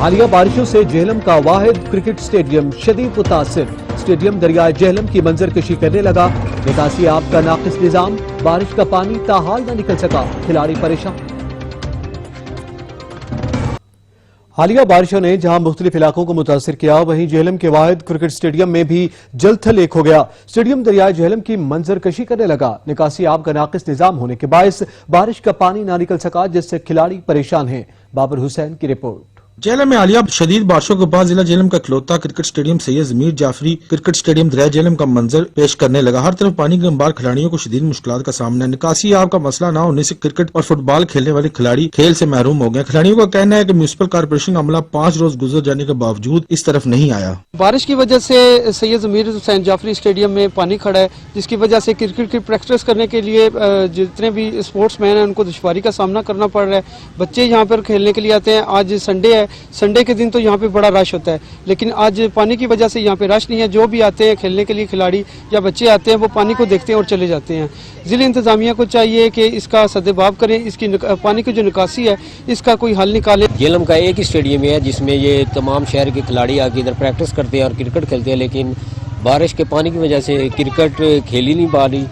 حالیہ بارشوں سے جہلم کا واحد کرکٹ اسٹیڈیم شدید متاثر، اسٹیڈیم دریائے جہلم کی منظر کشی کرنے لگا، نکاسی آب کا ناقص نظام، بارش کا پانی تاحال نہ نکل سکا، کھلاڑی پریشان۔ حالیہ بارشوں نے جہاں مختلف علاقوں کو متاثر کیا، وہیں جہلم کے واحد کرکٹ اسٹیڈیم میں بھی جل تھل ایک ہو گیا، اسٹیڈیم دریائے جہلم کی منظر کشی کرنے لگا، نکاسی آب کا ناقص نظام ہونے کے باعث بارش کا پانی نہ نکل سکا، جس سے کھلاڑی پریشان ہیں۔ بابر حسین کی رپورٹ۔ جہلم میں حالیہ شدید بارشوں کے بعد ضلع جہلم کا اکلوتا کرکٹ اسٹیڈیم سید ضمیر جعفری کرکٹ اسٹیڈیم دریائے جہلم کا منظر پیش کرنے لگا۔ ہر طرف پانی کے انبار، کھلاڑیوں کو شدید مشکلات کا سامنا ہے۔ نکاسی آب کا مسئلہ نہ ہونے سے کرکٹ اور فٹ بال کھیلنے والے کھلاڑی کھیل سے محروم ہو گئے۔ کھلاڑیوں کا کہنا ہے کہ میونسپل کارپوریشن عملہ 5 روز گزر جانے کے باوجود اس طرف نہیں آیا۔ بارش کی وجہ سے سید ضمیر حسین جعفری اسٹیڈیم میں پانی کھڑا ہے، جس کی وجہ سے کرکٹ کی پریکٹس کرنے کے لیے جتنے بھی اسپورٹس مین ہیں ان کو دشواری کا سامنا کرنا پڑ رہا ہے۔ بچے یہاں پر کھیلنے کے لیے آتے ہیں۔ آج سنڈے ہے، سنڈے کے دن تو یہاں پہ بڑا رش ہوتا ہے، لیکن آج پانی کی وجہ سے یہاں پہ رش نہیں ہے۔ جو بھی آتے ہیں کھیلنے کے لیے کھلاڑی یا بچے آتے ہیں وہ پانی کو دیکھتے ہیں اور چلے جاتے ہیں۔ ضلع انتظامیہ کو چاہیے کہ اس کا سدباب کریں، اس کی پانی کی جو نکاسی ہے اس کا کوئی حل نکالیں۔ جہلم کا ایک ہی اسٹیڈیم ہے جس میں یہ تمام شہر کے کھلاڑی آ کے ادھر پریکٹس کرتے ہیں اور کرکٹ کھیلتے ہیں، لیکن بارش کے پانی کی وجہ سے کرکٹ کھیلی نہیں پا رہی،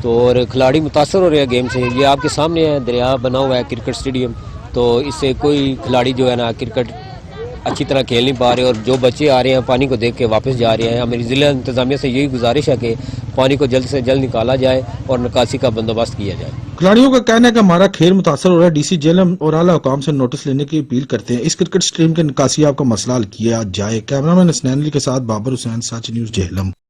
تو اور کھلاڑی متاثر ہو رہے ہیں گیم سے۔ یہ آپ کے سامنے ہے، دریا بنا ہوا ہے کرکٹ اسٹیڈیم، تو اس سے کوئی کھلاڑی جو ہے نا کرکٹ اچھی طرح کھیل نہیں پا رہے، اور جو بچے آ رہے ہیں پانی کو دیکھ کے واپس جا رہے ہیں۔ ہماری ضلع انتظامیہ سے یہی گزارش ہے کہ پانی کو جلد سے جلد نکالا جائے اور نکاسی کا بندوبست کیا جائے۔ کھلاڑیوں کا کہنا ہے کہ ہمارا کھیل متاثر ہو رہا ہے، ڈی سی جہلم اور اعلیٰ حکام سے نوٹس لینے کی اپیل کرتے ہیں، اس کرکٹ اسٹیڈیم کے نکاسی آب کا مسئلہ حل کیا جائے۔ کیمرہ مین حسنین علی کے ساتھ بابر حسین، سچ نیوز جہلم۔